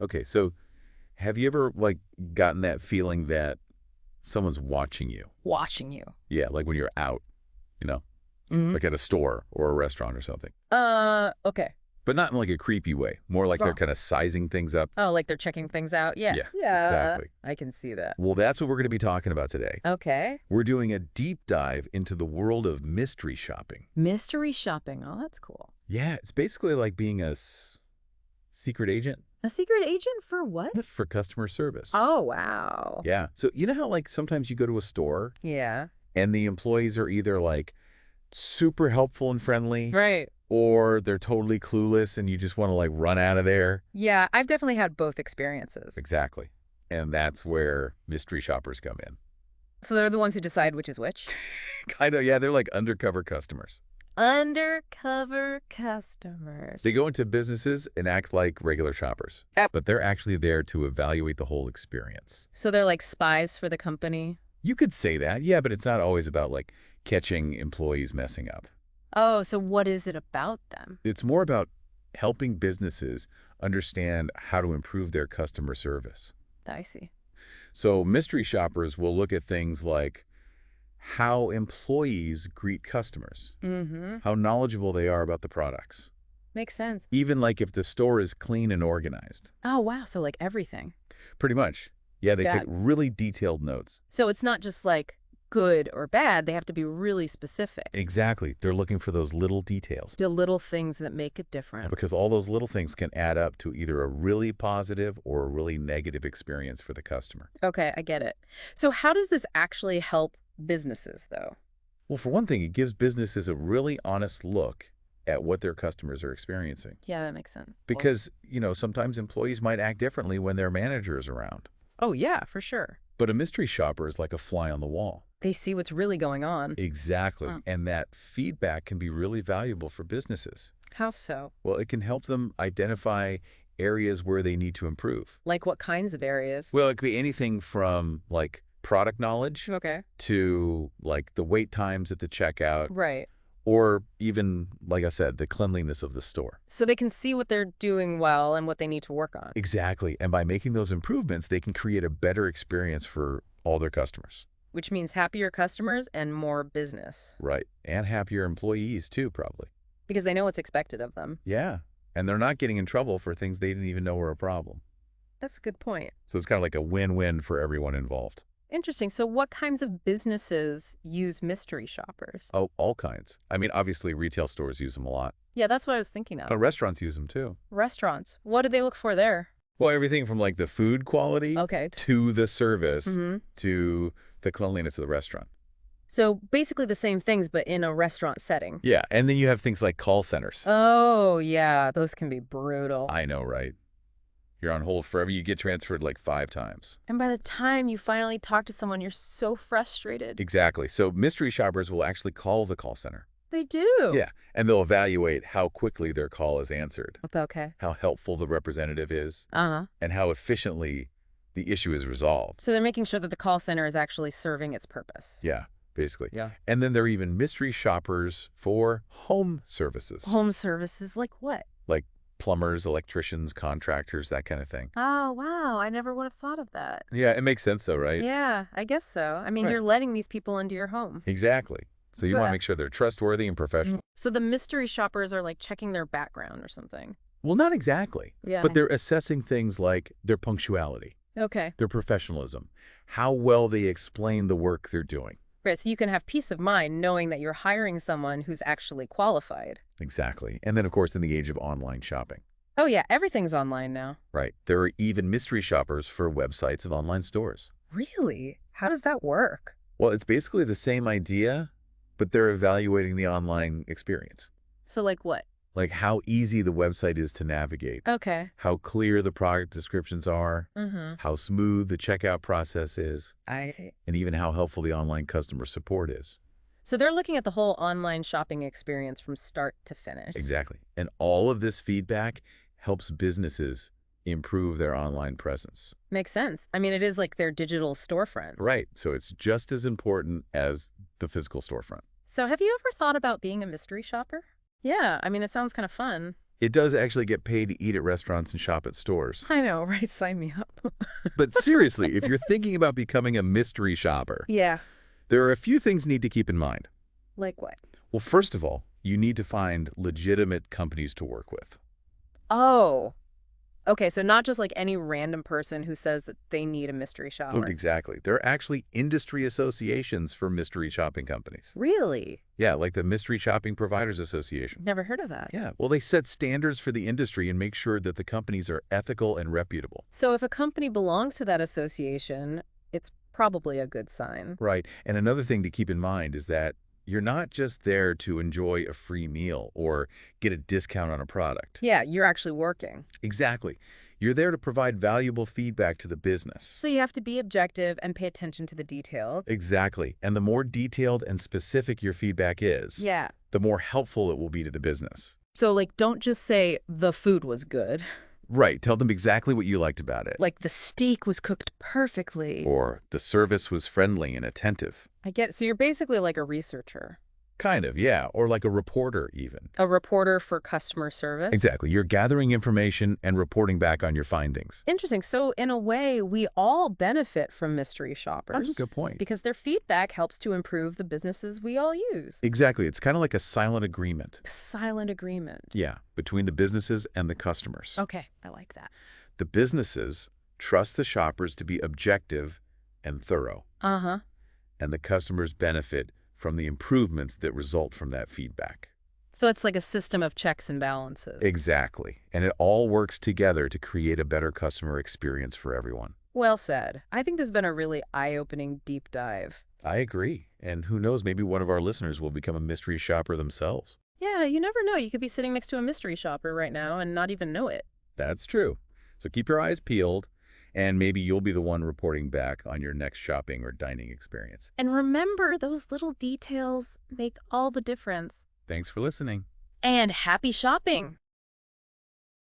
Okay, so have you ever like gotten that feeling that someone's watching you? Watching you. Yeah, like when you're out, you know, Hmm. like at a store or a restaurant or something. Okay. But not in like a creepy way, more like they're Sure. kind of sizing things up. Oh, like they're checking things out? Yeah. Yeah, Yeah. exactly. I can see that. Well, that's what we're going to be talking about today. Okay. We're doing a deep dive into the world of mystery shopping. Mystery shopping. Oh, that's cool. Yeah, it's basically like being a secret agent A secret agent for what? for customer service. Oh, wow. Yeah. So you know how like sometimes you go to a store Yeah. and the employees are either like super helpful and friendly Right. or they're totally clueless and you just want to like run out of there. Yeah, I've definitely had both experiences. Exactly. And that's where mystery shoppers come in. So they're the ones who decide which is which? Kind of, yeah, they're like undercover customers. Undercover customers. They go into businesses and act like regular shoppers, Yep. but they're actually there to evaluate the whole experience. So they're like spies for the company? You could say that, yeah, but it's not always about like catching employees messing up. Oh, so what is it about them? It's more about helping businesses understand how to improve their customer service. I see. So mystery shoppers will look at things like how employees greet customers, Mm-hmm. how knowledgeable they are about the products, Makes sense. even like if the store is clean and organized. Oh, wow. So like everything. Pretty much. Yeah, they Got take it. really detailed notes. So it's not just like good or bad. They have to be really specific. Exactly. They're looking for those little details The little things that make it different. because all those little things can add up to either a really positive or a really negative experience for the customer. Okay, I get it. So how does this actually help businesses, though? Well, for one thing, it gives businesses a really honest look at what their customers are experiencing. Yeah, that makes sense. Because, sometimes employees might act differently when their manager is around. Oh, yeah, for sure. But a mystery shopper is like a fly on the wall. They see what's really going on. Exactly. Huh. And that feedback can be really valuable for businesses. How so? Well, it can help them identify areas where they need to improve. Like what kinds of areas? Well, it could be anything from like product knowledge Okay. to like the wait times at the checkout Right. or even, like I said, the cleanliness of the store. So they can see what they're doing well and what they need to work on. Exactly. And by making those improvements, they can create a better experience for all their customers. Which means happier customers and more business. Right. And happier employees too, probably. Because they know what's expected of them. Yeah. And they're not getting in trouble for things they didn't even know were a problem. That's a good point. So it's kind of like a win-win for everyone involved. Interesting. So what kinds of businesses use mystery shoppers? Oh, all kinds. I mean, obviously retail stores use them a lot, Yeah, that's what I was thinking of. but restaurants use them too. Restaurants. What do they look for there? Well, everything from like the food quality Okay. to the service Mm-hmm. to the cleanliness of the restaurant. So basically the same things, but in a restaurant setting. Yeah. And then you have things like call centers. Oh, yeah. Those can be brutal. I know, right? You're on hold forever. You get transferred like 5 times. And by the time you finally talk to someone, you're so frustrated. Exactly. So mystery shoppers will actually call the call center. They do. Yeah. And they'll evaluate how quickly their call is answered, Okay. how helpful the representative is, Uh-huh. and how efficiently the issue is resolved. So they're making sure that the call center is actually serving its purpose. Yeah, basically. Yeah. And then there are even mystery shoppers for home services, Home services like what? like plumbers, electricians, contractors, that kind of thing. Oh, wow. I never would have thought of that. Yeah, it makes sense though, right? Yeah, I guess so. I mean, Right. you're letting these people into your home. Exactly. So you want But- to make sure they're trustworthy and professional. So the mystery shoppers are like checking their background or something. Well, not exactly, Yeah. but they're assessing things like their punctuality, Okay. their professionalism, how well they explain the work they're doing. Right, so you can have peace of mind knowing that you're hiring someone who's actually qualified. Exactly. And then, of course, in the age of online shopping, Oh, yeah, everything's online now. right? There are even mystery shoppers for websites of online stores. Really? How does that work? Well, it's basically the same idea, but they're evaluating the online experience. So like what? Like how easy the website is to navigate, Okay. how clear the product descriptions are, Mm-hmm. how smooth the checkout process is, I see. and even how helpful the online customer support is. So they're looking at the whole online shopping experience from start to finish. Exactly. And all of this feedback helps businesses improve their online presence. Makes sense. I mean, it is like their digital storefront. Right. So it's just as important as the physical storefront. So have you ever thought about being a mystery shopper? Yeah, I mean, it sounds kind of fun. It does actually get paid to eat at restaurants and shop at stores. I know, right? Sign me up. But seriously, if you're thinking about becoming a mystery shopper, Yeah. there are a few things you need to keep in mind. Like what? Well, first of all, you need to find legitimate companies to work with. Oh. Okay, so not just like any random person who says that they need a mystery shopper. Exactly. There are actually industry associations for mystery shopping companies. Really? Yeah, like the Mystery Shopping Providers Association. Never heard of that. Yeah, well, they set standards for the industry and make sure that the companies are ethical and reputable. So if a company belongs to that association, it's probably a good sign. Right. And another thing to keep in mind is that you're not just there to enjoy a free meal or get a discount on a product. Yeah, you're actually working. Exactly. You're there to provide valuable feedback to the business. So you have to be objective and pay attention to the details. Exactly. And the more detailed and specific your feedback is, Yeah. the more helpful it will be to the business. So like don't just say the food was good. Right. Tell them exactly what you liked about it. Like the steak was cooked perfectly. Or the service was friendly and attentive. I get it. So you're basically like a researcher. Kind of, yeah. Or like a reporter, even. A reporter for customer service. Exactly. You're gathering information and reporting back on your findings. Interesting. So in a way, we all benefit from mystery shoppers. That's a good point. Because their feedback helps to improve the businesses we all use. Exactly. It's kind of like a silent agreement. Silent agreement. Yeah, between the businesses and the customers. Okay, I like that. The businesses trust the shoppers to be objective and thorough, Uh-huh. and the customers benefit from the improvements that result from that feedback. So it's like a system of checks and balances. Exactly. And it all works together to create a better customer experience for everyone. Well said. I think this has been a really eye-opening deep dive. I agree. And who knows, maybe one of our listeners will become a mystery shopper themselves. Yeah, you never know. You could be sitting next to a mystery shopper right now and not even know it. That's true. So keep your eyes peeled, and maybe you'll be the one reporting back on your next shopping or dining experience. And remember, those little details make all the difference. Thanks for listening. And happy shopping!